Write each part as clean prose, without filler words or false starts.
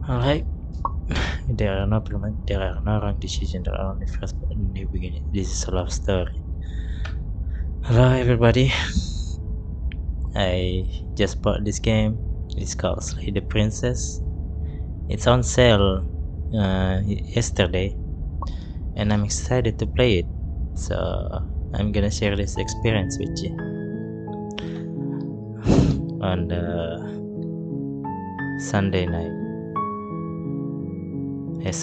Alright, there are no wrong decisions, there are only first and new beginning. This is a love story. Hello everybody, I just bought this game. It's called Slay the Princess. It's on sale yesterday, and I'm excited to play it. So I'm gonna share this experience with you on the Saturday night. Let's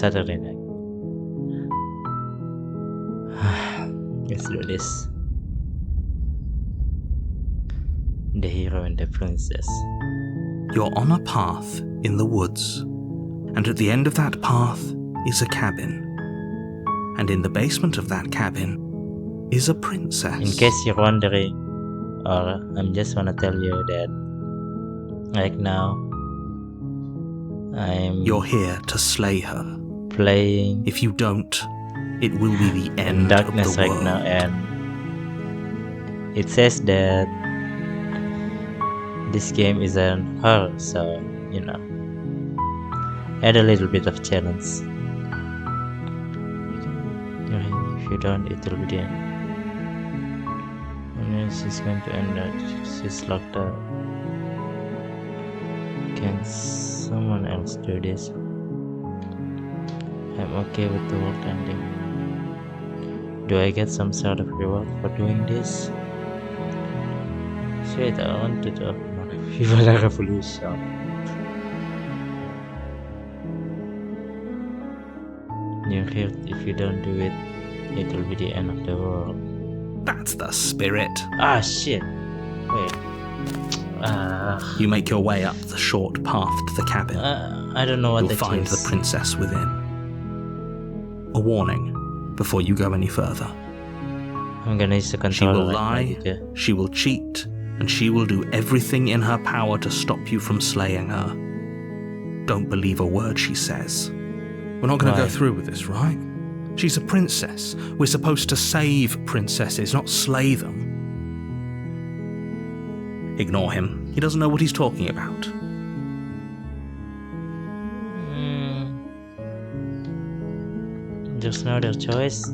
do this. The hero and the princess. You're on a path in the woods, and at the end of that path is a cabin. And in the basement of that cabin is a princess. In case you're wondering, or I'm just wanna tell you that right now You're here to slay her. playing If you don't, it will be the end darkness of the right world. now, and it says that this game is an horror, so you know, add a little bit of challenge. If you don't, it will be the end. And she's going to end up. She's locked up. Can someone else do this? I'm okay with the world ending. Do I get some sort of reward for doing this? Shit, I wanted to Viva la Revolution. You're here. If you don't do it, it will be the end of the world. That's the spirit. Ah, shit. Wait. You make your way up the short path to the cabin. I don't know what You'll that find is. the princess within. A warning before you go any further. I'm gonna use the She controller. will lie, she will cheat, and she will do everything in her power to stop you from slaying her. Don't believe a word she says. We're not going to go Why? through with this, right? She's a princess. We're supposed to save princesses, not slay them. Ignore him. He doesn't know what he's talking about. There's no other choice.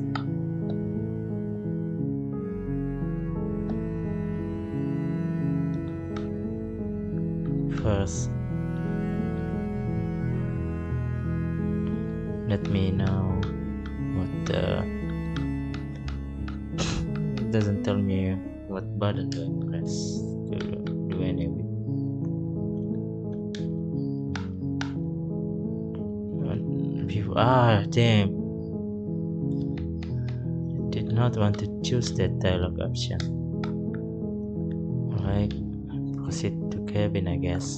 First, let me know what the. It doesn't tell me what button do I press to do any of it. Damn. I did not want to choose that dialogue option. Alright, proceed to cabin, I guess.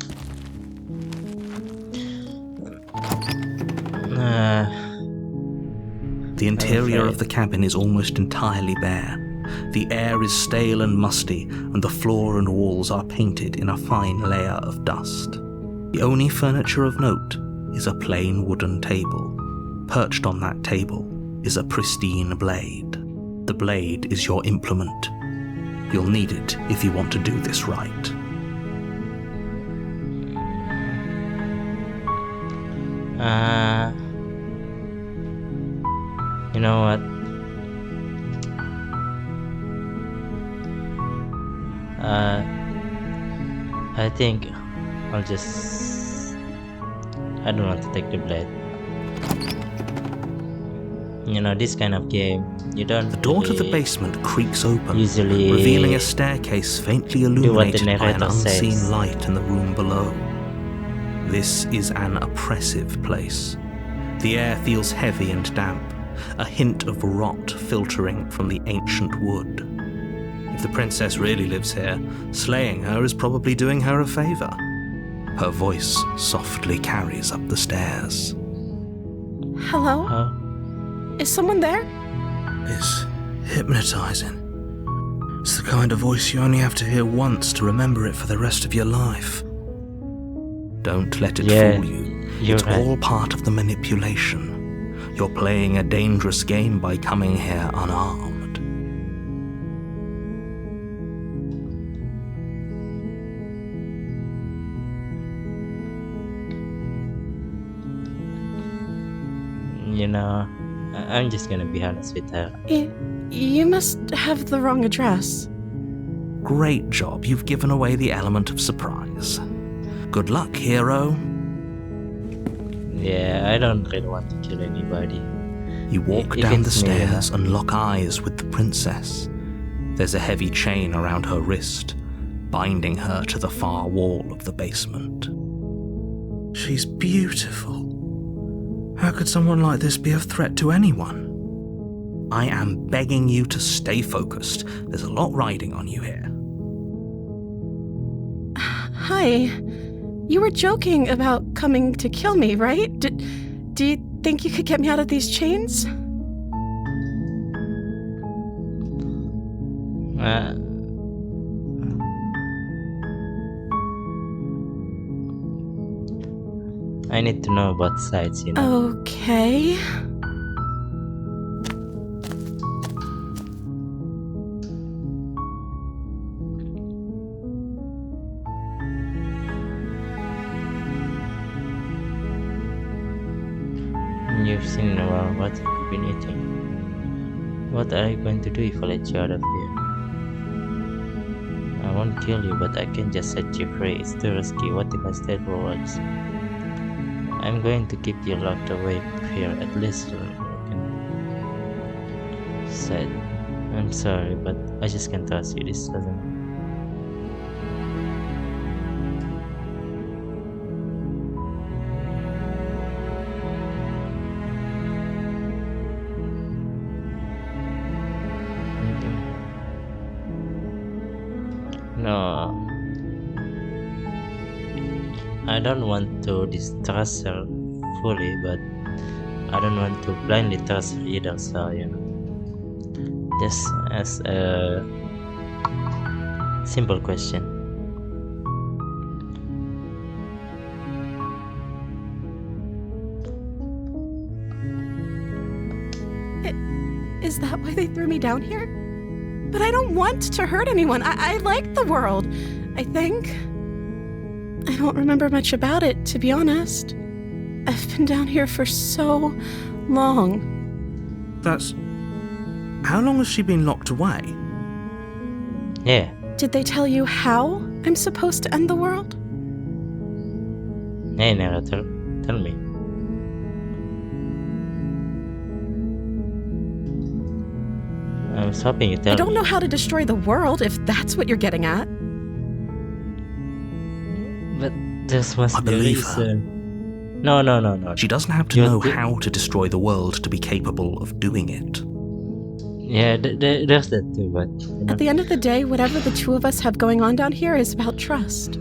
The interior of the cabin is almost entirely bare. The air is stale and musty, and the floor and walls are painted in a fine layer of dust. The only furniture of note is a plain wooden table. Perched on that table is a pristine blade. The blade is your implement. You'll need it if you want to do this right. You know what? I think I'll just. I don't want to take the blade. You know, this kind of game, you don't. The door to the really basement creaks open, usually revealing a staircase faintly do what the illuminated by an narrator unseen says. light in the room below. This is an oppressive place. The air feels heavy and damp, a hint of rot filtering from the ancient wood. If the princess really lives here, slaying her is probably doing her a favor. Her voice softly carries up the stairs. Hello? Huh? Is someone there? It's hypnotizing. It's the kind of voice you only have to hear once to remember it for the rest of your life. Don't let it fool you. It's right. all part of the manipulation. You're playing a dangerous game by coming here unarmed. You know, I'm just gonna be honest with her. You must have the wrong address. Great job, you've given away the element of surprise. Good luck, hero. Yeah, I don't really want to kill anybody. You walk If down the it's me, stairs and lock eyes with the princess. There's a heavy chain around her wrist, binding her to the far wall of the basement. She's beautiful. How could someone like this be a threat to anyone? I am begging you to stay focused. There's a lot riding on you here. Hi. You were joking about coming to kill me, right? Do you think you could get me out of these chains? I need to know both sides, you know. Okay. You've seen what you've been eating. What are you going to do if I let you out of here? I won't kill you, but I can just set you free. It's too risky. What if I stay for once? I'm going to keep you locked away here, at least you can said. I'm sorry, but I just can't trust you. This doesn't. No, I don't want to distrust her fully, but I don't want to blindly trust her either. So you know, just as a simple question. Is that why they threw me down here? But I don't want to hurt anyone. I like the world, I think. I don't remember much about it, to be honest. I've been down here for so long. That's... How long has she been locked away? Yeah. Did they tell you how I'm supposed to end the world? Hey, narrator, tell me. I was hoping you tell I don't me. know how to destroy the world, if that's what you're getting at. But this must I be a believe her. reason. No. She doesn't have to You're know the- how to destroy the world to be capable of doing it. Yeah, there's that too, but you know, At the end of the day, whatever the two of us have going on down here is about trust.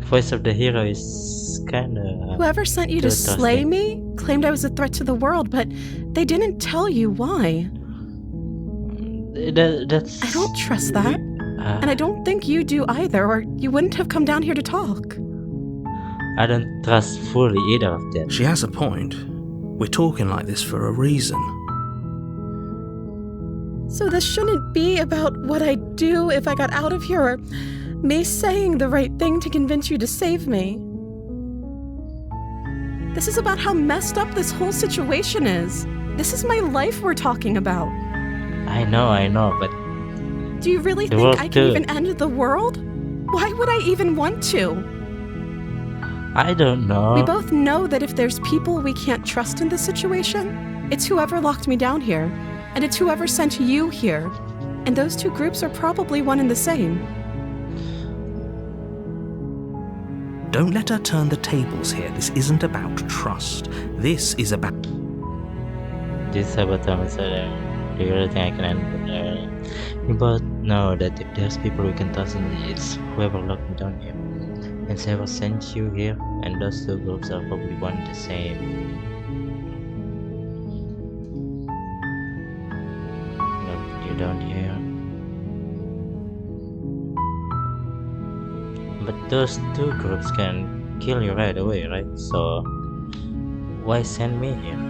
voice of the hero is kinda. Whoever sent you to Good slay trusting. me claimed I was a threat to the world, but they didn't tell you why. That's. I don't trust that, and I don't think you do either, or you wouldn't have come down here to talk. I don't trust fully either of them. She has a point. We're talking like this for a reason. So this shouldn't be about what I'd do if I got out of here, or me saying the right thing to convince you to save me. This is about how messed up this whole situation is. This is my life we're talking about. I know, but Do you really The think world I can too. even end the world? Why would I even want to? I don't know. We both know that if there's people we can't trust in this situation, it's whoever locked me down here, and it's whoever sent you here. And those two groups are probably one and the same. Don't let her turn the tables here. This isn't about trust. This is about... This sabotage do you really think I can end it? We both know that if there's people we can trust, it's whoever locked me down here. And whoever sent you here, and those two groups are probably one and the same. Lock you down here. But those two groups can kill you right away, right? So why send me here?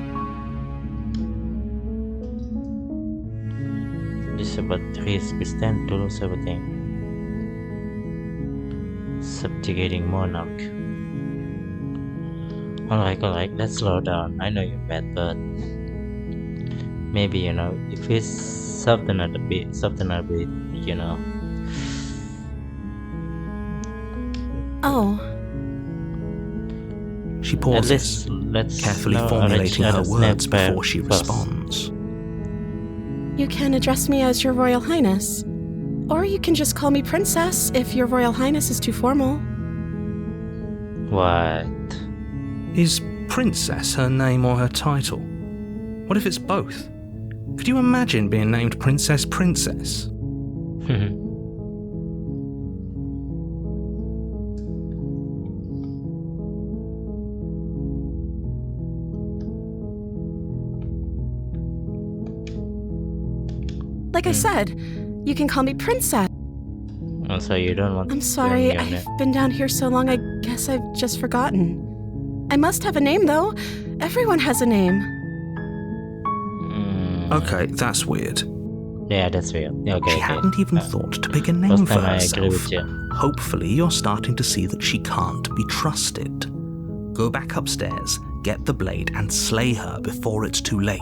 This is about risk we stand to lose everything. Subjugating monarch. Alright, let's slow down. I know you're bad, but maybe, if we soften it a bit, you know. Oh, She At pauses, least let's carefully arrange formulating her another words snap before she first. responds. you can address me as Your Royal Highness. Or you can just call me Princess if Your Royal Highness is too formal. What? Is Princess her name or her title? What if it's both? Could you imagine being named Princess? Like I said, you can call me Princess. Also, you don't want I'm to sorry, your name. I've been down here so long I guess I've just forgotten. I must have a name though. Everyone has a name. Okay, that's weird. Yeah, that's weird. Okay, She hadn't even thought to pick a name First for time I agree herself. with you. Hopefully, you're starting to see that she can't be trusted. Go back upstairs, get the blade, and slay her before it's too late.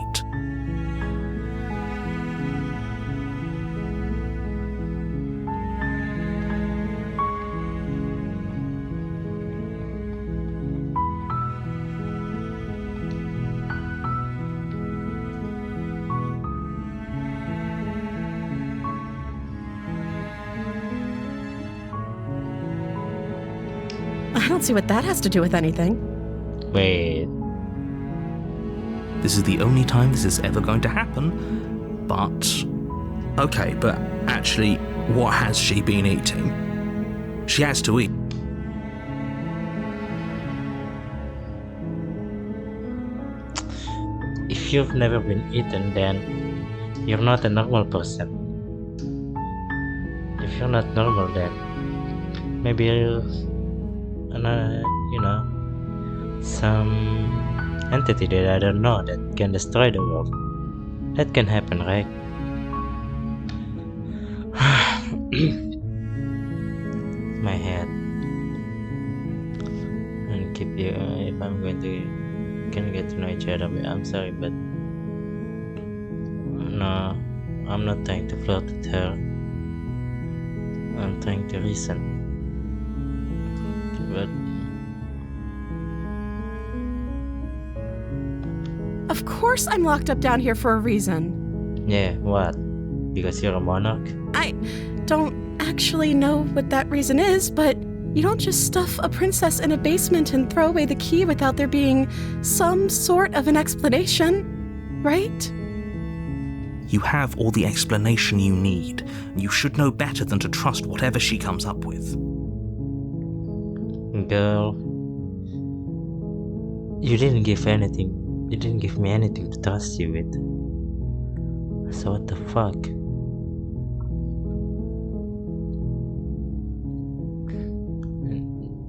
I don't see what that has to do with anything. Wait. This is the only time this is ever going to happen, but... Okay, but actually, what has she been eating? She has to eat. If you've never been eaten, then you're not a normal person. If you're not normal, then maybe you're some entity that I don't know that can destroy the world. That can happen, right? My head. And keep you. If I'm going to can get to know each other, I'm sorry, but no, I'm not trying to flirt with her. I'm trying to reason. But Of course I'm locked up down here for a reason. yeah, what? Because you're a monarch? I don't actually know what that reason is, but you don't just stuff a princess in a basement and throw away the key without there being some sort of an explanation, right? You have all the explanation you need, and you should know better than to trust whatever she comes up with. Girl, you didn't give anything. You didn't give me anything to trust you with. So what the fuck?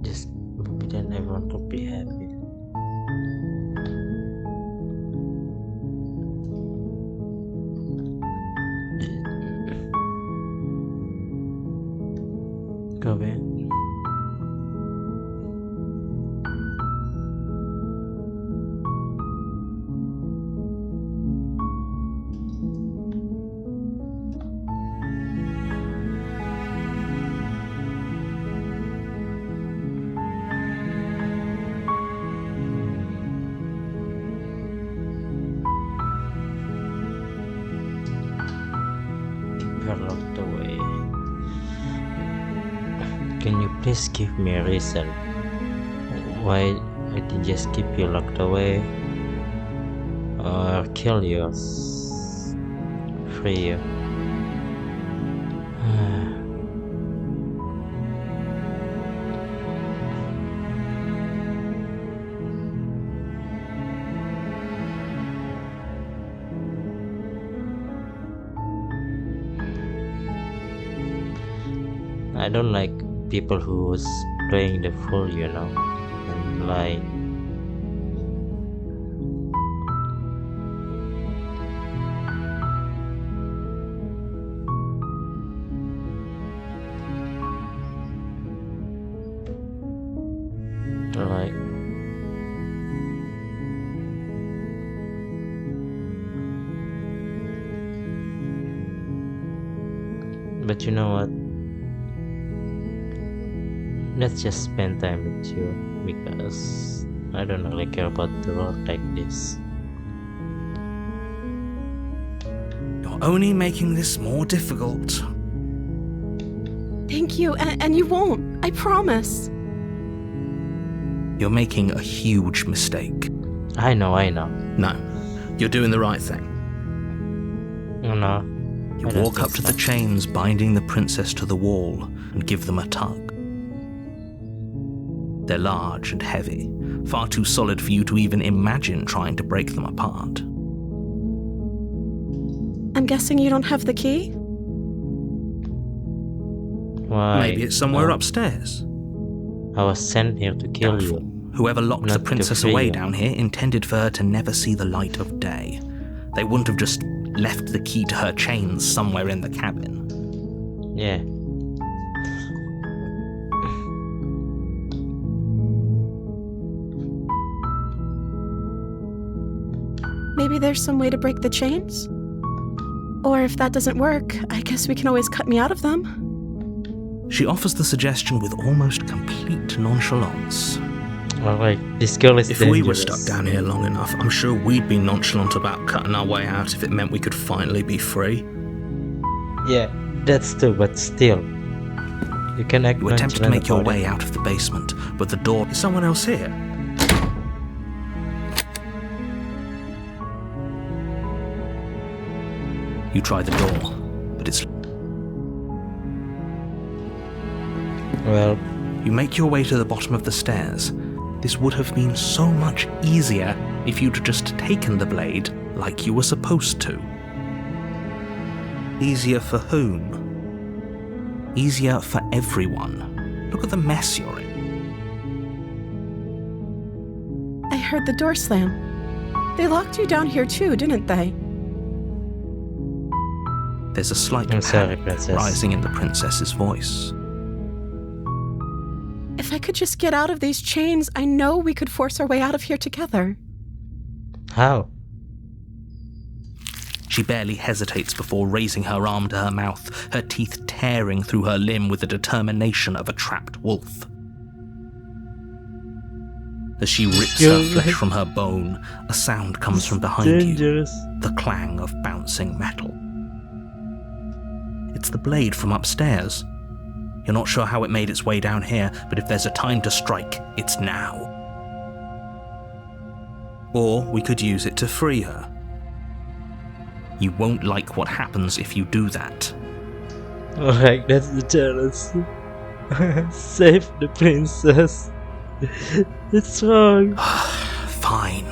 Just then everyone could be happy. Go back. You're locked away. Can you please give me a reason why I didn't just keep you locked away or kill you, free you? I don't like people who's playing the fool, and lie. Like, But you know what? Let's just spend time with you because I don't really care about the world like this. You're only making this more difficult. Thank you, and you won't. I promise. You're making a huge mistake. I know. No, you're doing the right thing. No. You I don't walk think up to so. the chains binding the princess to the wall and give them a tug. They're large and heavy, far too solid for you to even imagine trying to break them apart. I'm guessing you don't have the key? Why? Maybe it's somewhere No. upstairs. I was sent here to kill Doubtful. you. Whoever locked Not the to princess free away you. down here intended for her to never see the light of day. They wouldn't have just left the key to her chains somewhere in the cabin. Yeah. Maybe there's some way to break the chains? Or if that doesn't work, I guess we can always cut me out of them. She offers the suggestion with almost complete nonchalance. Alright, this girl is If dangerous. we were stuck down here long enough, I'm sure we'd be nonchalant about cutting our way out if it meant we could finally be free. Yeah, that's true, but still. You can act You attempt to make your nonchalant way about out of the basement, but the door... Is someone else here? You try the door, but it's... it. Well, You make your way to the bottom of the stairs. This would have been so much easier if you'd just taken the blade like you were supposed to. Easier for whom? Easier for everyone. Look at the mess you're in. I heard the door slam. They locked you down here too, didn't they? There's a slight I'm sorry, panic princess. rising in the princess's voice. If I could just get out of these chains, I know we could force our way out of here together. how? She barely hesitates before raising her arm to her mouth, her teeth tearing through her limb with the determination of a trapped wolf. As she rips her flesh from her bone, a sound comes from behind you, Dangerous. the clang of bouncing metal. It's the blade from upstairs. You're not sure how it made its way down here, but if there's a time to strike, it's now. Or we could use it to free her. You won't like what happens if you do that. Alright, that's the challenge. Save the princess. It's wrong. Fine.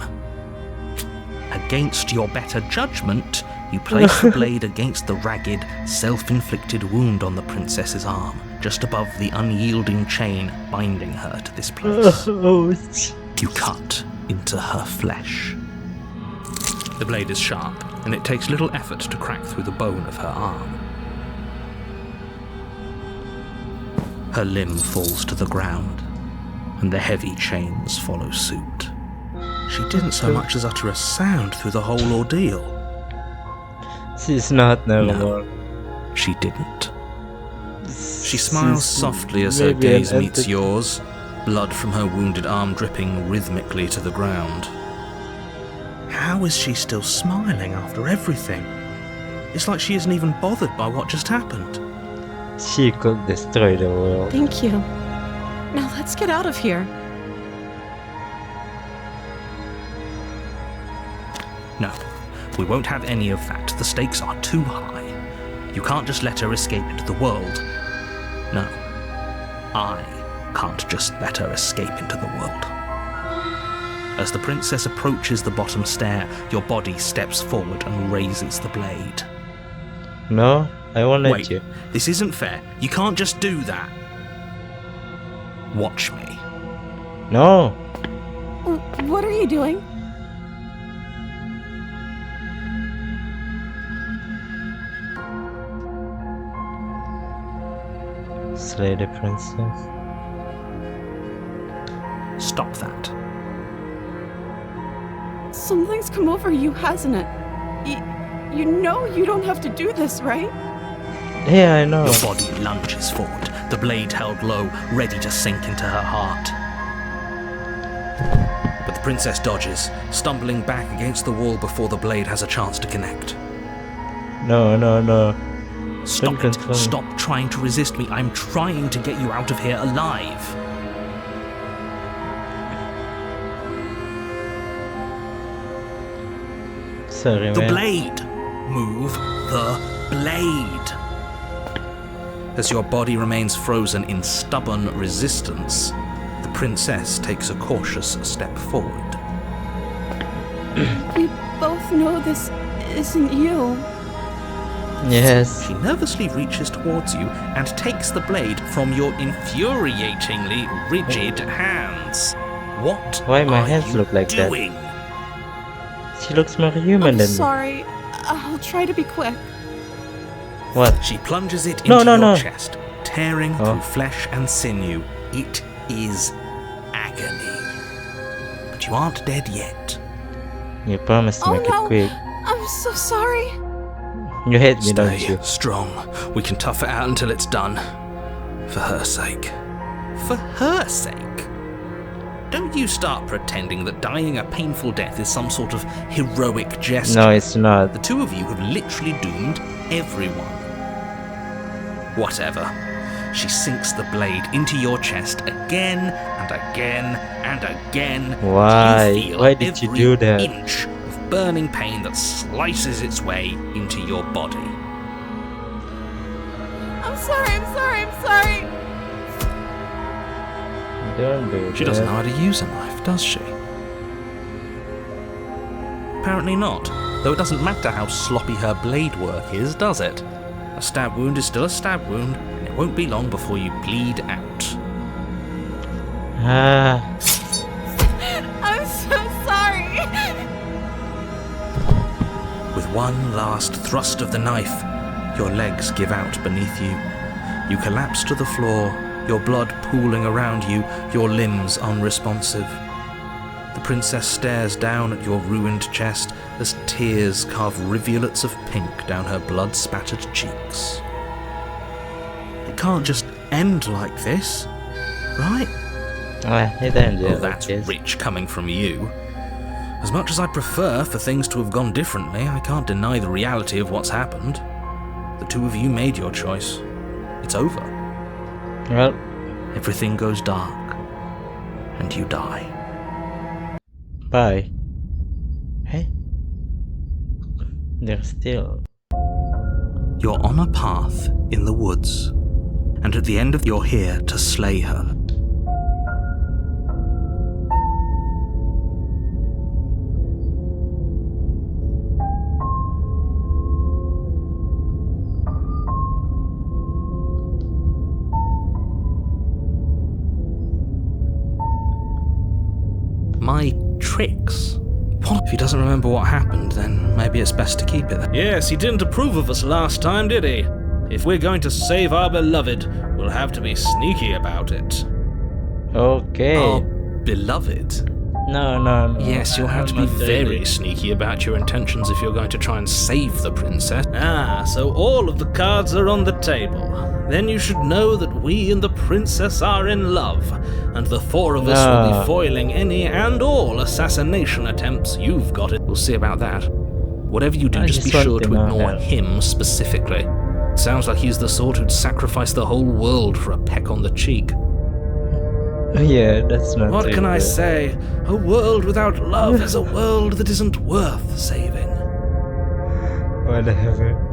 Against your better judgment, you place the blade against the ragged, self-inflicted wound on the princess's arm, just above the unyielding chain binding her to this place. Oh, You cut into her flesh. The blade is sharp, and it takes little effort to crack through the bone of her arm. Her limb falls to the ground, and the heavy chains follow suit. She didn't so much as utter a sound through the whole ordeal. she's not normal. She didn't. She smiles softly as her maybe an gaze meets entity. yours, blood from her wounded arm dripping rhythmically to the ground. How is she still smiling after everything? It's like she isn't even bothered by what just happened. She could destroy the world. Thank you. Now let's get out of here. No, we won't have any of that. The stakes are too high. You can't just let her escape into the world. No, I can't just let her escape into the world. As the princess approaches the bottom stair, your body steps forward and raises the blade. No, I won't let Wait, you. this isn't fair. You can't just do that. Watch me. No. What are you doing? Slay the princess. Stop that. Something's come over you, hasn't it? You know you don't have to do this, right? Yeah, I know. Your body lunges forward, the blade held low, ready to sink into her heart. But the princess dodges, stumbling back against the wall before the blade has a chance to connect. No. Stop Don't it. control me. Stop trying to resist me. I'm trying to get you out of here alive. Sorry, The man. blade! Move the blade! As your body remains frozen in stubborn resistance, the princess takes a cautious step forward. We both know this isn't you. Yes. She nervously reaches towards you and takes the blade from your infuriatingly rigid hands. What Why my are hands you look like that? doing? She looks more human I'm than me. sorry. I'll try to be quick. What? She plunges it No, into no, your no. chest, tearing Oh. through flesh and sinew. It is agony. But you aren't dead yet. You promised to Oh make no! it quick. I'm so sorry. You hate me, don't Stay you? strong. We can tough it out until it's done. For her sake. For her sake? Don't you start pretending that dying a painful death is some sort of heroic gesture. No, it's not. The two of you have literally doomed everyone. Whatever. She sinks the blade into your chest again and again and again. Why? You feel Why did you every do that? inch of burning pain that slices its way into your body. I'm sorry. Don't do She that. doesn't know how to use a knife, does she? Apparently not, though it doesn't matter how sloppy her blade work is, does it? A stab wound is still a stab wound, and it won't be long before you bleed out. Ah, I'm so sorry. With one last thrust of the knife, your legs give out beneath you. You collapse to the floor, your blood pooling around you, your limbs unresponsive. The princess stares down at your ruined chest as tears carve rivulets of pink down her blood-spattered cheeks. It can't just end like this, right? it ended. Oh, that's rich coming from you. As much as I'd prefer for things to have gone differently, I can't deny the reality of what's happened. The two of you made your choice. It's over. Well, Everything goes dark, and you die. bye. Hey? They're still. You're on a path in the woods, and at the end of you're here to slay her. My tricks? What? If he doesn't remember what happened, then maybe it's best to keep it. Yes, he didn't approve of us last time, did he? If we're going to save our beloved, we'll have to be sneaky about it. Okay. Our beloved? No. Yes, you'll have to I'm be not doing very it. sneaky about your intentions if you're going to try and save the princess. Ah, so all of the cards are on the table. Then you should know that we and the princess are in love, and the four of us will No. be foiling any and all assassination attempts you've got it. We'll see about that. Whatever you do, I just be just sure want to to know ignore how. him specifically. Sounds like he's the sort who'd sacrifice the whole world for a peck on the cheek. Yeah, that's not What too can I good. say? A world without love is a world that isn't worth saving. Whatever.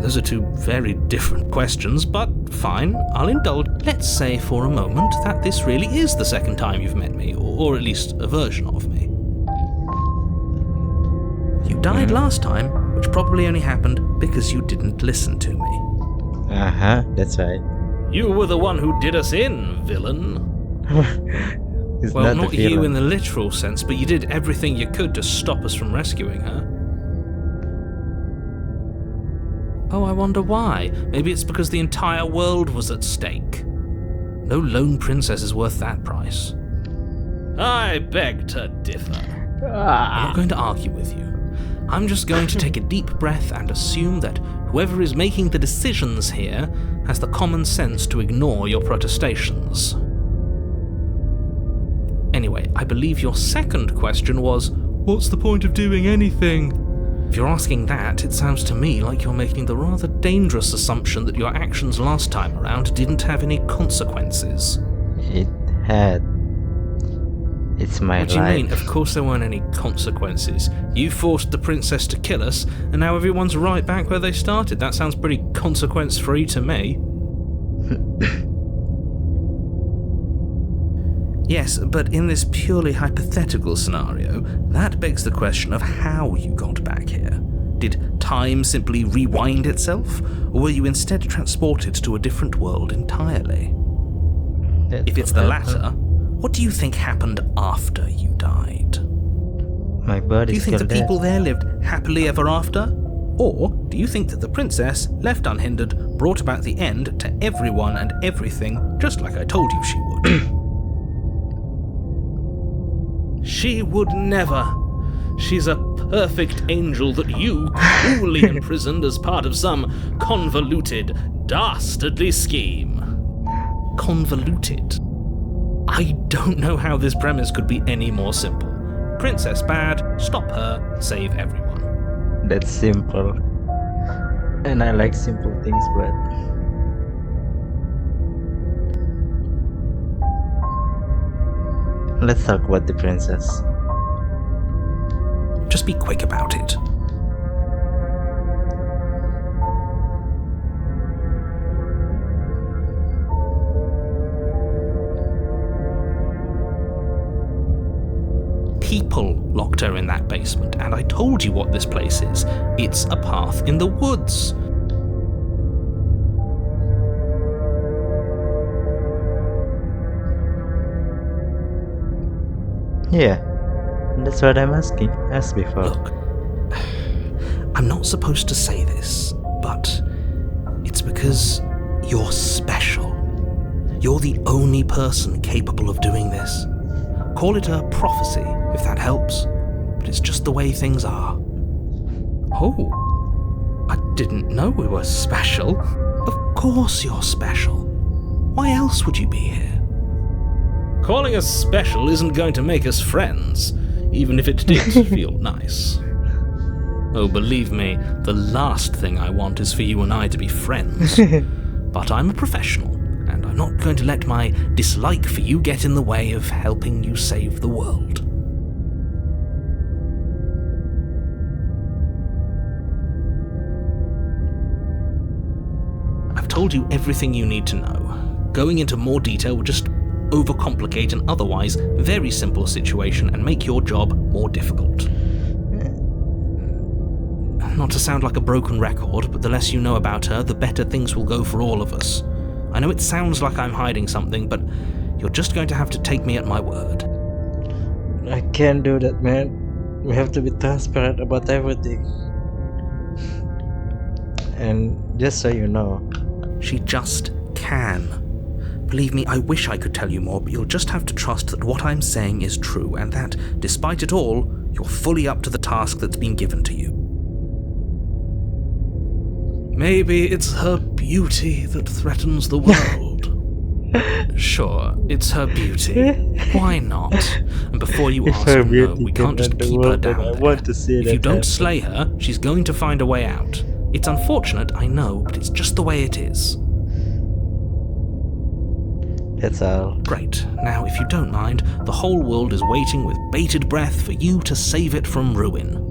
Those are two very different questions, but fine, I'll indulge. Let's say for a moment that this really is the second time you've met me, or at least a version of me. You died last time, which probably only happened because you didn't listen to me. That's right. You were the one who did us in, villain. It's Well, not not the you villain. in the literal sense, but you did everything you could to stop us from rescuing her. Oh, I wonder why. Maybe it's because the entire world was at stake. No lone princess is worth that price. I beg to differ. I'm not going to argue with you. I'm just going to take a deep breath and assume that whoever is making the decisions here has the common sense to ignore your protestations. Anyway, I believe your second question was, what's the point of doing anything? If you're asking that, it sounds to me like you're making the rather dangerous assumption that your actions last time around didn't have any consequences. It had. It's my What do you life. mean? Of course there weren't any consequences. You forced the princess to kill us, and now everyone's right back where they started. That sounds pretty consequence-free to me. Yes, but in this purely hypothetical scenario, that begs the question of how you got back here. Did time simply rewind itself, or were you instead transported to a different world entirely? If it's the latter, what do you think happened after you died? My body's Do you think the still people there. there lived happily ever after? Or do you think that the princess, left unhindered, brought about the end to everyone and everything, just like I told you she would? She would never. She's a perfect angel that you cruelly imprisoned as part of some convoluted, dastardly scheme. Convoluted? I don't know how this premise could be any more simple. Princess bad, stop her, save everyone. That's simple. And I like simple things, but let's talk about the princess. Just be quick about it. People locked her in that basement, and I told you what this place is. It's a path in the woods. Yeah, that's what I'm asking. Asked before. Look, I'm not supposed to say this, but it's because you're special. You're the only person capable of doing this. Call it a prophecy, if that helps, but it's just the way things are. Oh, I didn't know we were special. Of course you're special. Why else would you be here? Calling us special isn't going to make us friends, even if it did feel nice. Oh, believe me, the last thing I want is for you and I to be friends. But I'm a professional, and I'm not going to let my dislike for you get in the way of helping you save the world. I've told you everything you need to know. Going into more detail would just overcomplicate an otherwise very simple situation and make your job more difficult. Not to sound like a broken record, but the less you know about her, the better things will go for all of us. I know it sounds like I'm hiding something, but you're just going to have to take me at my word. I can't do that, man. We have to be transparent about everything. And just so you know, She just can. Believe me, I wish I could tell you more, but you'll just have to trust that what I'm saying is true, and that, despite it all, you're fully up to the task that's been given to you. Maybe it's her beauty that threatens the world. Sure, it's her beauty. Why not? And before you If ask, her no, beauty we can't can just end the keep her world, then down I there. want to see If that you don't happen. slay her, she's going to find a way out. It's unfortunate, I know, but it's just the way it is. That's all. Great. Now, if you don't mind, the whole world is waiting with bated breath for you to save it from ruin.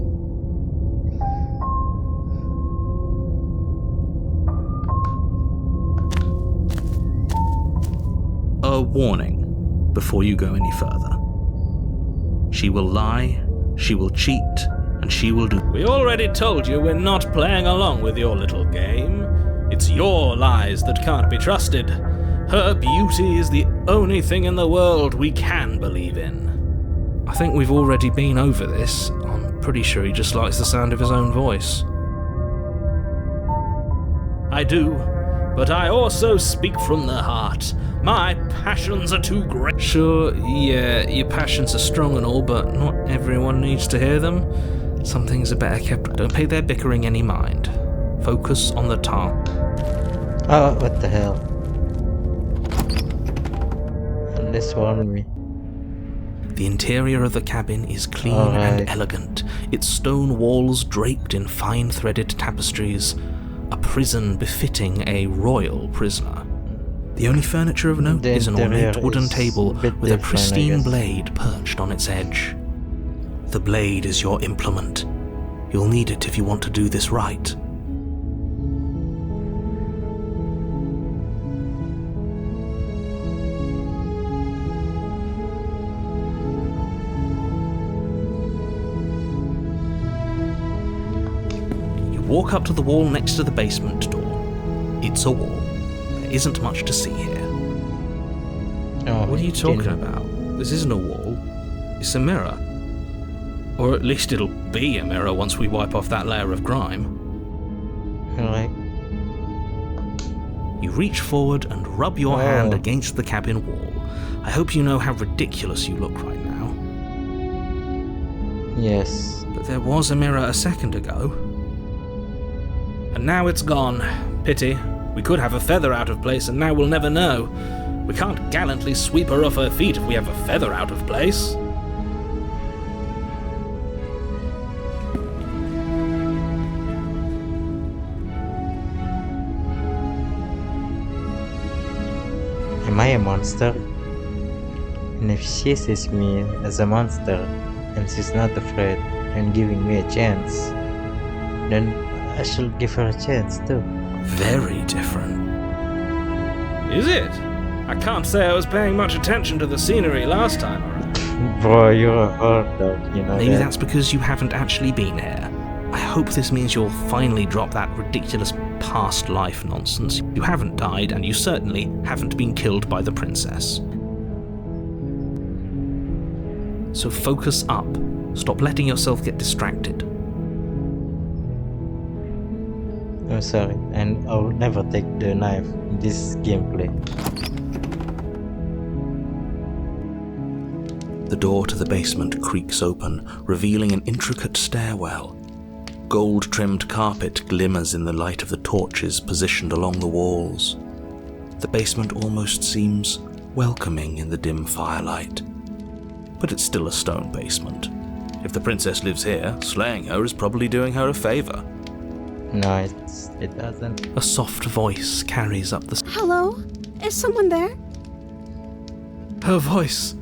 A warning before you go any further. She will lie, she will cheat, and she will do... We already told you we're not playing along with your little game. It's your lies that can't be trusted. Her beauty is the only thing in the world we can believe in. I think we've already been over this. I'm pretty sure he just likes the sound of his own voice. I do, but I also speak from the heart. My passions are too great. Sure, yeah, your passions are strong and all, but not everyone needs to hear them. Some things are better kept. Don't pay their bickering any mind. Focus on the task. Oh, what the hell? This warned me. The interior of the cabin is clean and elegant, its stone walls draped in fine threaded tapestries, a prison befitting a royal prisoner. The only furniture of note is an ornate wooden table with a pristine blade perched on its edge. The blade is your implement. You'll need it if you want to do this right. Walk up to the wall next to the basement door. It's a wall. There isn't much to see here. Oh, What are you talking about? This isn't a wall. It's a mirror. Or at least it'll be a mirror once we wipe off that layer of grime. Alright. You reach forward and rub your hand against the cabin wall. I hope you know how ridiculous you look right now. Yes. But there was a mirror a second ago. And now it's gone. Pity. We could have a feather out of place and now we'll never know. We can't gallantly sweep her off her feet if we have a feather out of place. Am I a monster? And if she sees me as a monster and she's not afraid and giving me a chance, then I should give her a chance too. Very different. Is it? I can't say I was paying much attention to the scenery last time around. Bro, you're a hard dog, you know. Maybe that's because you haven't actually been here. I hope this means you'll finally drop that ridiculous past life nonsense. You haven't died, and you certainly haven't been killed by the princess. So focus up. Stop letting yourself get distracted. I'm sorry, and I'll never take the knife in this gameplay. The door to the basement creaks open, revealing an intricate stairwell. Gold-trimmed carpet glimmers in the light of the torches positioned along the walls. The basement almost seems welcoming in the dim firelight. But it's still a stone basement. If the princess lives here, slaying her is probably doing her a favor. No, it doesn't. A soft voice carries up the... Hello? Is someone there? Her voice.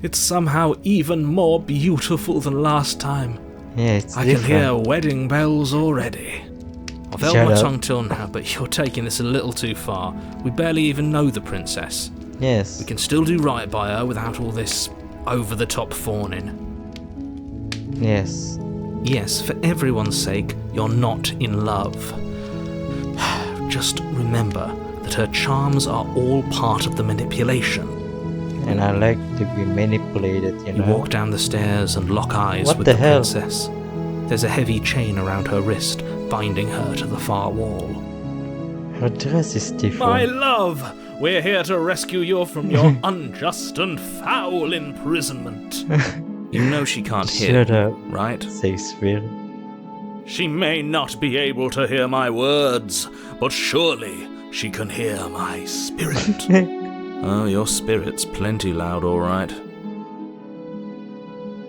It's somehow even more beautiful than last time. Yeah, it's I different. can hear wedding bells already. I've held Shut my up. tongue till now, but you're taking this a little too far. We barely even know the princess. Yes. We can still do right by her without all this over-the-top fawning. Yes. Yes, for everyone's sake, you're not in love. Just remember that her charms are all part of the manipulation. And I like to be manipulated, you You know. walk down the stairs and lock eyes What with the the hell? princess. There's a heavy chain around her wrist, binding her to the far wall. Her dress is My different. love, we're here to rescue you from your unjust and foul imprisonment. You know she can't hear, Shut up, right? Shakespeare. She may not be able to hear my words, but surely she can hear my spirit. Oh, your spirit's plenty loud, all right.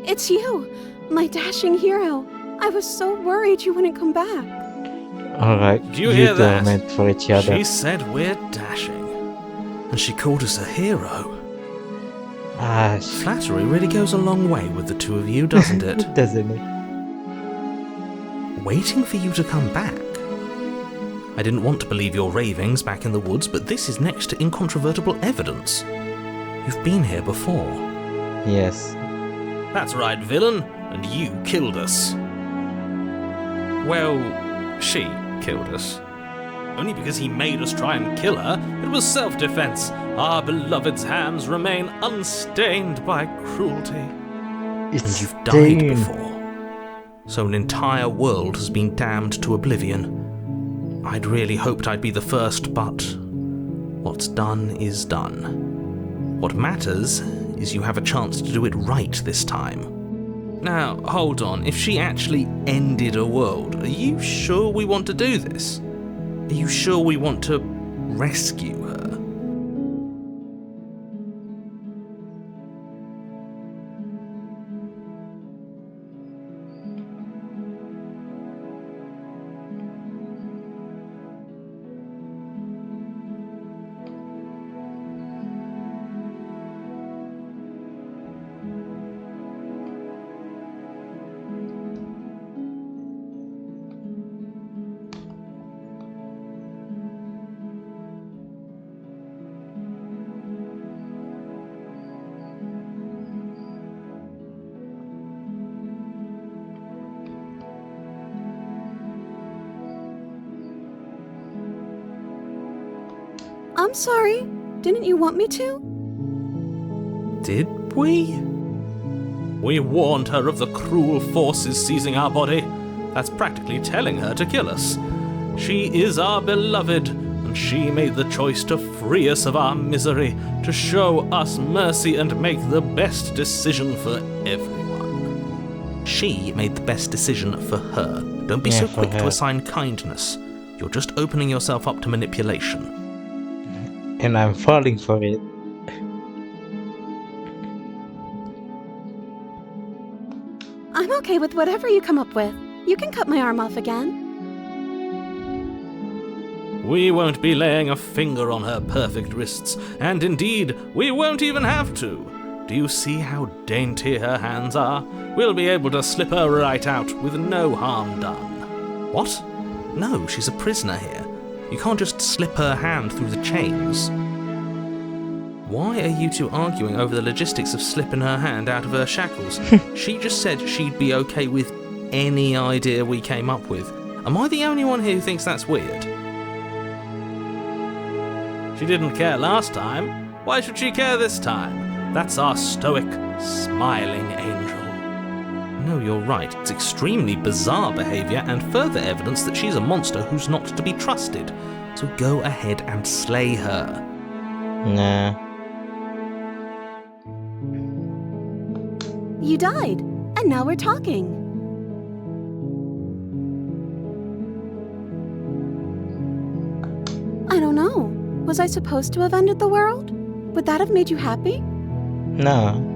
It's you, my dashing hero. I was so worried you wouldn't come back. Alright, Did you hear two are that? meant for each other. She said we're dashing. And she called us a hero. Ah, Flattery really goes a long way with the two of you, doesn't it? doesn't it? Waiting for you to come back. I didn't want to believe your ravings back in the woods, but this is next to incontrovertible evidence. You've been here before. Yes. That's right, villain, and you killed us. Well, she killed us. Only because he made us try and kill her. It was self-defense. Our beloved's hands remain unstained by cruelty. And It's you've died stained. before. So an entire world has been damned to oblivion. I'd really hoped I'd be the first, but what's done is done. What matters is you have a chance to do it right this time. Now, hold on, if she actually ended a world, are you sure we want to do this? Are you sure we want to rescue her? I'm sorry. Didn't you want me to? Did we? We warned her of the cruel forces seizing our body. That's practically telling her to kill us. She is our beloved, and she made the choice to free us of our misery, to show us mercy and make the best decision for everyone. She made the best decision for her. Don't be so for quick to her. assign kindness. You're just opening yourself up to manipulation. And I'm falling for it. I'm okay with whatever you come up with. You can cut my arm off again. We won't be laying a finger on her perfect wrists, and indeed, we won't even have to. Do you see how dainty her hands are? We'll be able to slip her right out with no harm done. What? No, she's a prisoner here. You can't just slip her hand through the chains. Why are you two arguing over the logistics of slipping her hand out of her shackles? She just said she'd be okay with any idea we came up with. Am I the only one here who thinks that's weird? She didn't care last time. Why should she care this time? That's our stoic, smiling angel. No, you're right. It's extremely bizarre behaviour and further evidence that she's a monster who's not to be trusted. So go ahead and slay her. Nah. You died, and now we're talking. I don't know. Was I supposed to have ended the world? Would that have made you happy? No.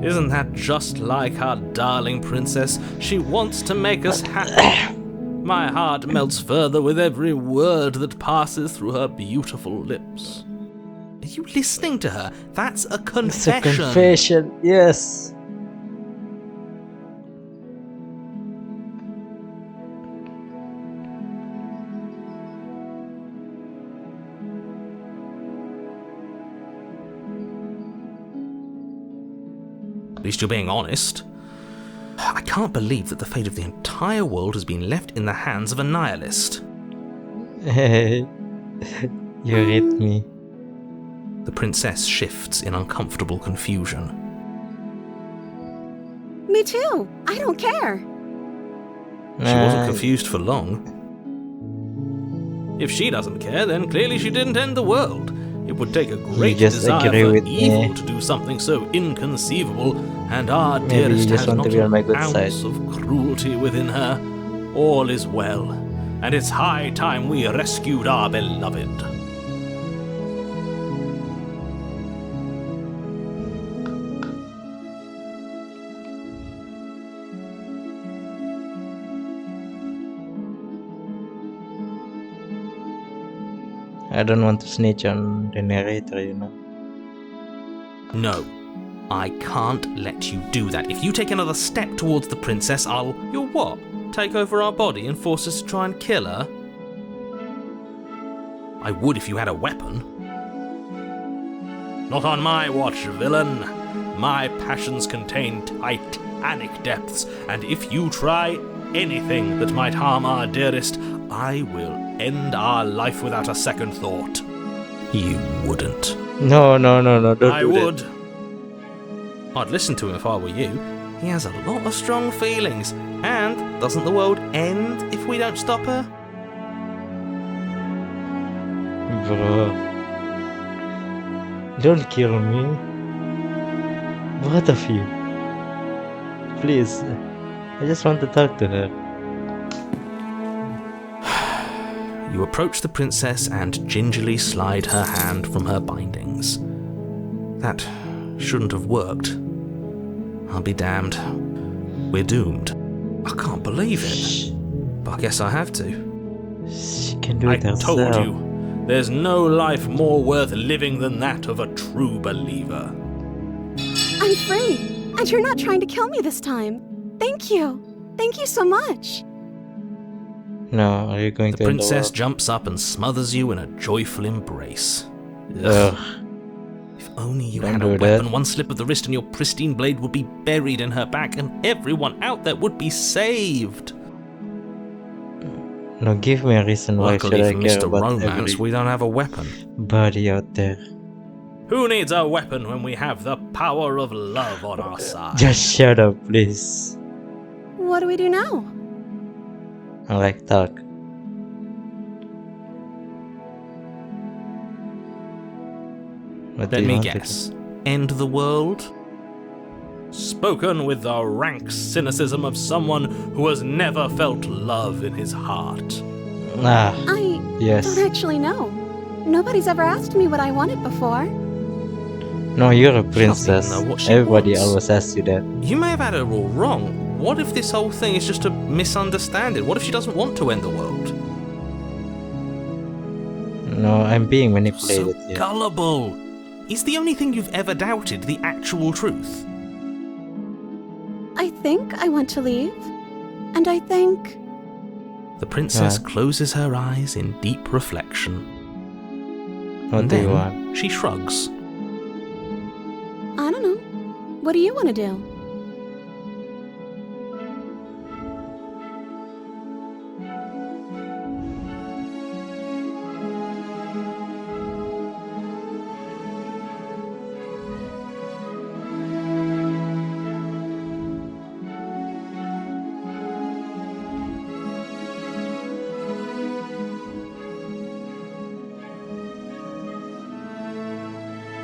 Isn't that just like our darling princess? She wants to make us happy. My heart melts further with every word that passes through her beautiful lips. Are you listening to her? That's a It's a confession. confession, yes. At least you're being honest. I can't believe that the fate of the entire world has been left in the hands of a nihilist. You hit me. The princess shifts in uncomfortable confusion. Me too. I don't care. She wasn't confused for long. If she doesn't care, then clearly she didn't end the world. It would take a great just desire agree for with evil me. to do something so inconceivable, and our Maybe you dearest just has want not to be on my an good ounce side. of cruelty within her. All is well, and it's high time we rescued our beloved. I don't want to snitch on the narrator, you know. No, I can't let you do that. If you take another step towards the princess, I'll... You'll what? Take over our body and force us to try and kill her? I would if you had a weapon. Not on my watch, villain. My passions contain titanic depths, and if you try anything that might harm our dearest, I will end our life without a second thought. You wouldn't. No, don't I do would. that. I'd listen to him if I were you. He has a lot of strong feelings. And doesn't the world end if we don't stop her? Bro, don't kill me. Both of you. Please. I just want to talk to her. You approach the princess and gingerly slide her hand from her bindings. That shouldn't have worked. I'll be damned. We're doomed. I can't believe it. But I guess I have to. She can do I it herself. told you, there's no life more worth living than that of a true believer. I'm free, and you're not trying to kill me this time. Thank you. Thank you so much. No, are you going The to end the princess world? jumps up and smothers you in a joyful embrace. Ugh. If only you Don't had a do weapon, that. one slip of the wrist and your pristine blade would be buried in her back and everyone out there would be saved. No, give me a reason why should Luckily I for care Mr. about Romance, we don't have a weapon. everybody out there. Who needs a weapon when we have the power of love on our side? Just shut up, please. What do we do now? I like talk. What do Let you me want to do? guess. End the world? Spoken with the rank cynicism of someone who has never felt love in his heart. Ah, I yes. don't actually know. Nobody's ever asked me what I wanted before. No, you're a know princess. what she Everybody wants. always asks you that. You may have had her all wrong. What if this whole thing is just a misunderstanding? What if she doesn't want to end the world? No, I'm being So manipulated here. gullible. Is the only thing you've ever doubted the actual truth? I think I want to leave. And I think... The princess Right. closes her eyes in deep reflection. What And do you then want? she shrugs. I don't know. What do you want to do?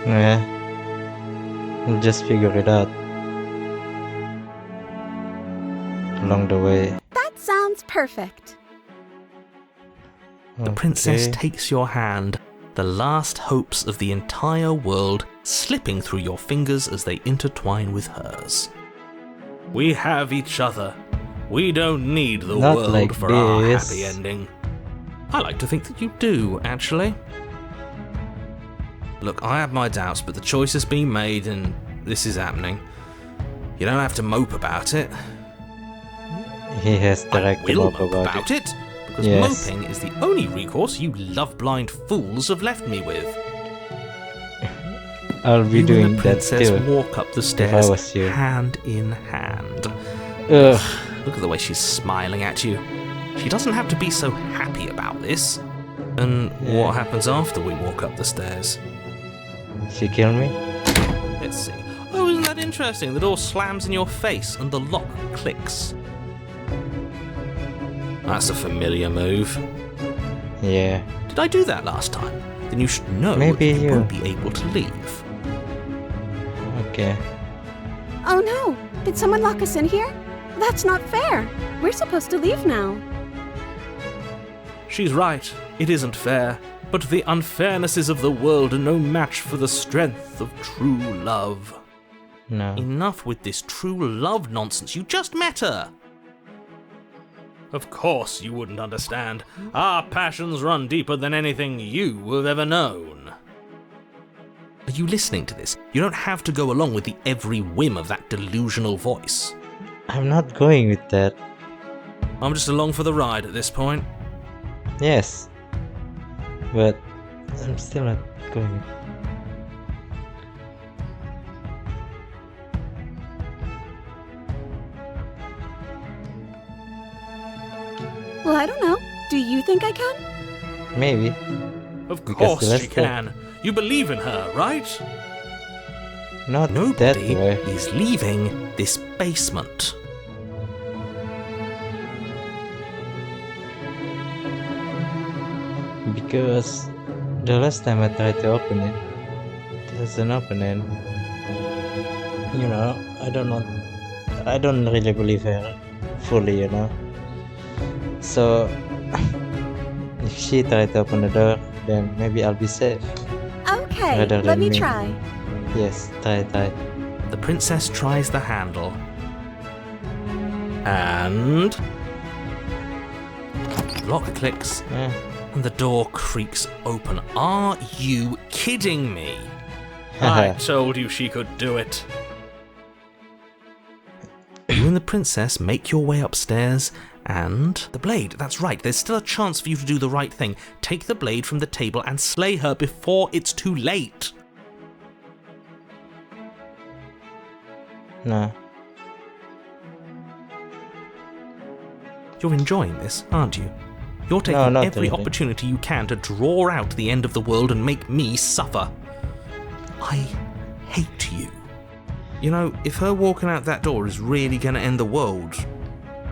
Yeah. We'll just figure it out. Along the way. That sounds perfect. The princess Okay. takes your hand, the last hopes of the entire world slipping through your fingers as they intertwine with hers. We have each other. We don't need the Not world like for our this. happy ending. I like to think that you do, actually. Look, I have my doubts, but the choice has been made and this is happening. You don't have to mope about it. He has the right to Will mope mope about it. it, because Yes. moping is the only recourse you love-blind fools have left me with. I'll be You doing and the that princess too. walk up the stairs, was you. hand in hand. Ugh. Look at the way she's smiling at you. She doesn't have to be so happy about this. And Yeah. what happens after we walk up the stairs? She kill me? Let's see. Oh, isn't that interesting? The door slams in your face and the lock clicks. That's a familiar move. Yeah. Did I do that last time? Then you should know Maybe you you. won't be able to leave. Okay. Oh no! Did someone lock us in here? That's not fair. We're supposed to leave now. She's right. It isn't fair. But the unfairnesses of the world are no match for the strength of true love. No. Enough with this true love nonsense. You just met her. Of course you wouldn't understand. Our passions run deeper than anything you have ever known. Are you listening to this? You don't have to go along with the every whim of that delusional voice. I'm not going with that. I'm just along for the ride at this point. Yes. But I'm still not going. Well, I don't know. Do you think I can? Maybe. Of Because course the she rest can. You believe in her, right? Not that Nobody way. is leaving this basement. Because The last time I tried to open it, it doesn't open and I don't really believe her fully, So if she tried to open the door, then maybe I'll be safe. Okay, Rather let than me me. try. Yes, try. The princess tries the handle. And the lock clicks Yeah. and the door creaks open. Are you kidding me? I told you she could do it. You and the princess make your way upstairs and the blade. That's right, there's still a chance for you to do the right thing. Take the blade from the table and slay her before it's too late. No. You're enjoying this, aren't you? You're taking No, not every really. opportunity you can to draw out the end of the world and make me suffer. I hate you. You know, if her walking out that door is really going to end the world,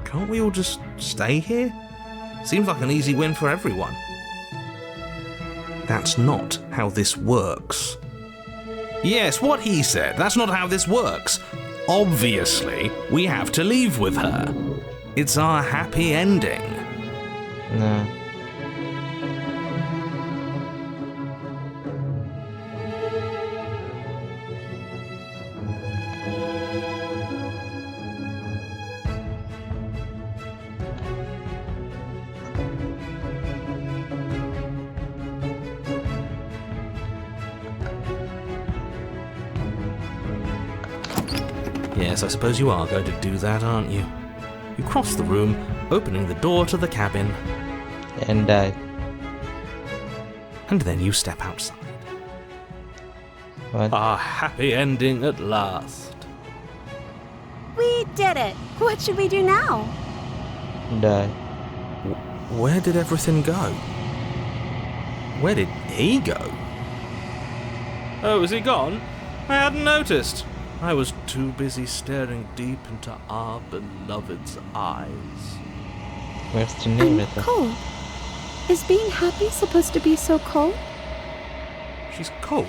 can't we all just stay here? Seems like an easy win for everyone. That's not how this works. Yes, what he said. That's not how this works. Obviously, we have to leave with her. It's our happy ending. No. Yes, I suppose you are going to do that, aren't you? You cross the room, opening the door to the cabin, And die. and then you step outside. What? Our happy ending at last. We did it. What should we do now? Die. Where did everything go? Where did he go? Oh, is he gone? I hadn't noticed. I was too busy staring deep into our beloved's eyes. Where's the I'm narrator? cold. Is being happy supposed to be so cold? She's cold.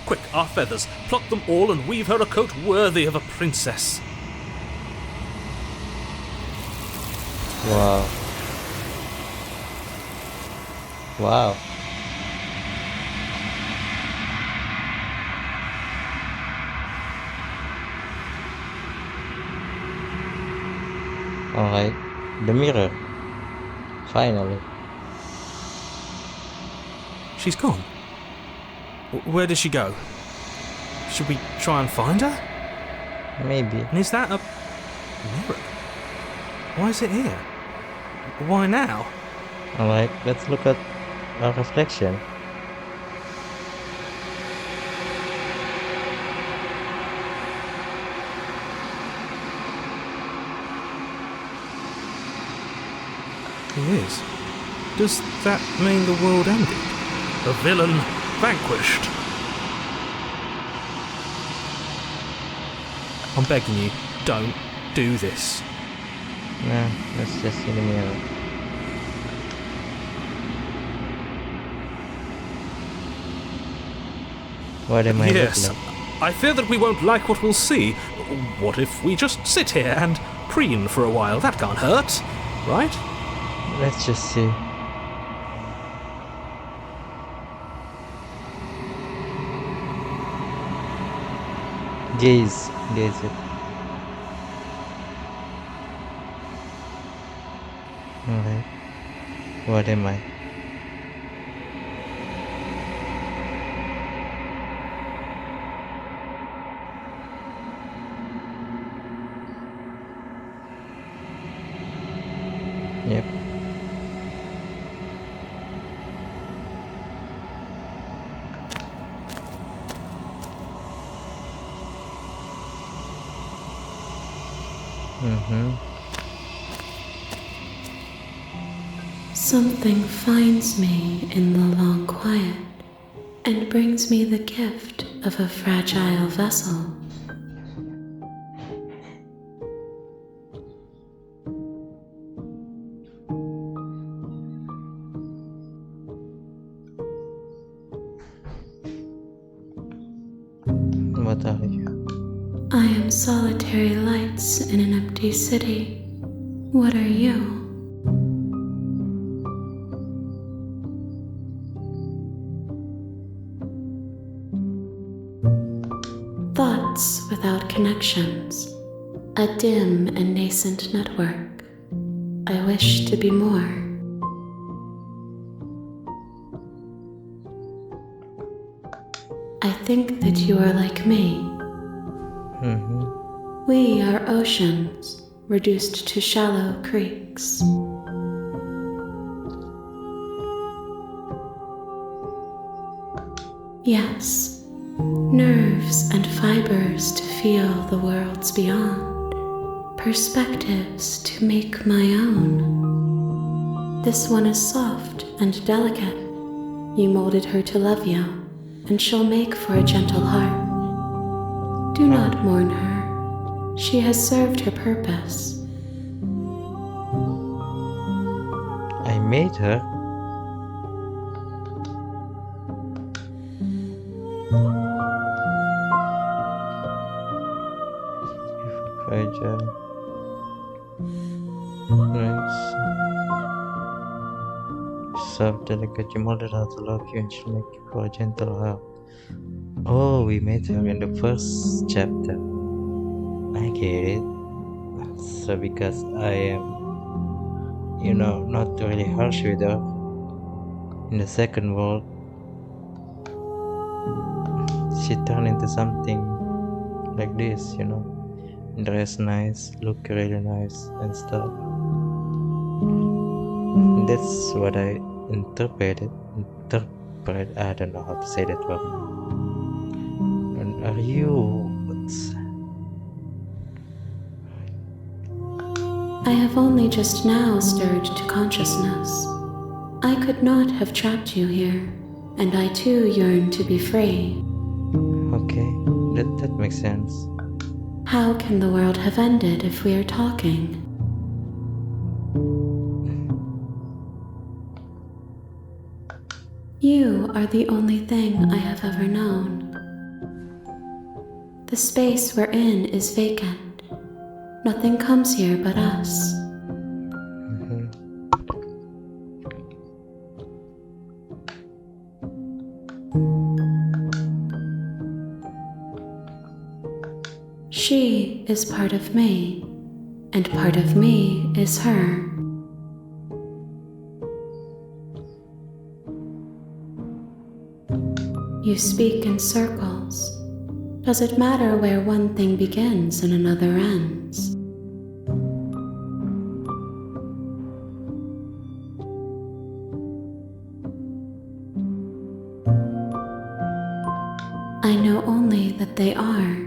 Quick, our feathers. Pluck them all and weave her a coat worthy of a princess. Wow. Wow. Alright. The mirror. Finally. She's gone. Where did she go? Should we try and find her? Maybe. And is that a mirror? Why is it here? Why now? Alright, let's look at our reflection. It is. Does that mean the world ended? The villain vanquished. I'm begging you, don't do this. No, let's just see the mirror. What am I Yes, looking like? I fear that we won't like what we'll see. What if we just sit here and preen for a while? That can't hurt, right? Let's just see. Gaze it. Alright. What am I? Yep. Something finds me in the long quiet and brings me the gift of a fragile vessel. What are you? I am solitary lights in an empty city. What are you? Thoughts without connections. A dim and nascent network. I wish to be more. I think that you are like me. We are oceans, reduced to shallow creeks. Yes, nerves and fibers to feel the worlds beyond, perspectives to make my own. This one is soft and delicate. You molded her to love you, and she'll make for a gentle heart. Do not mourn her. She has served her purpose. I made her. Fragile. Nice. Soft, delicate. You molded her to love you, and she'll make you for a gentle heart. Oh, we met her in the first chapter. I get it. So because I am, not really harsh with her. In the second world, she turned into something like this, dress nice, look really nice and stuff. That's what I interpreted. I don't know how to say that word. And are you? I have only just now stirred to consciousness. I could not have trapped you here, and I too yearn to be free. Okay, that makes sense. How can the world have ended if we are talking? You are the only thing I have ever known. The space we're in is vacant. Nothing comes here but us. She is part of me, and part of me is her. You speak in circles. Does it matter where one thing begins and another ends? I know only that they are.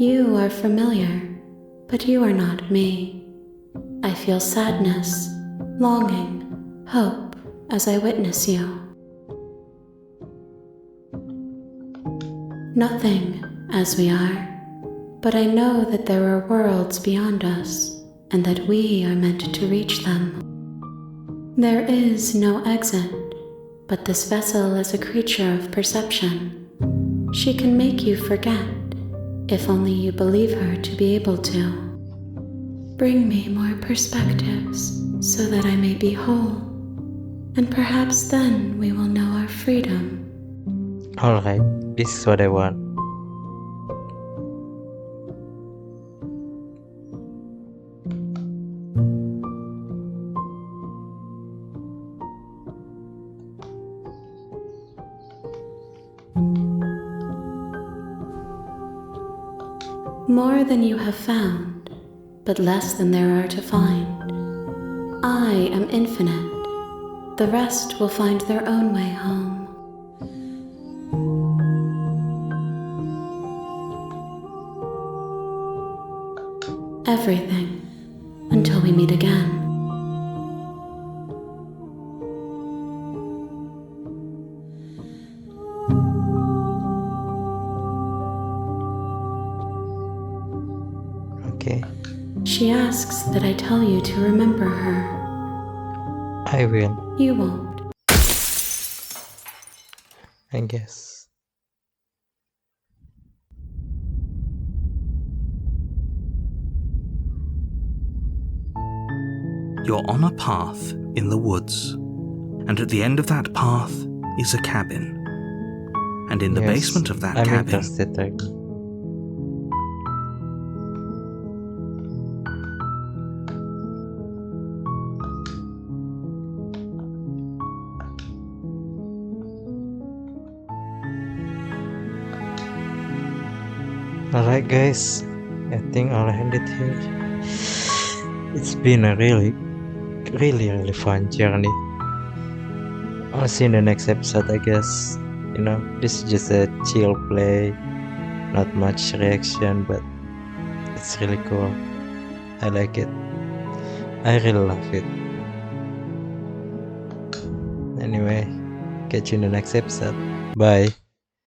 You are familiar, but you are not me. I feel sadness, longing, hope as I witness you. Nothing as we are, but I know that there are worlds beyond us and that we are meant to reach them. There is no exit, but this vessel is a creature of perception. She can make you forget, if only you believe her to be able to. Bring me more perspectives so that I may be whole, and perhaps then we will know our freedom. Alright, this is what I want. More than you have found, but less than there are to find. I am infinite. The rest will find their own way home. Everything, until we meet again. Okay, She asks that I tell you to remember her. I will, You won't. I guess. You're on a path in the woods, and at the end of that path is a cabin. And in the Yes, basement of that I'm cabin, interested right now. Alright guys, I think I'll end it here. It's been a really fun journey. I'll see you in the next episode, I guess. You know, this is just a chill play, not much reaction, but it's really cool. I like it. I really love it. Anyway, catch you in the next episode. Bye.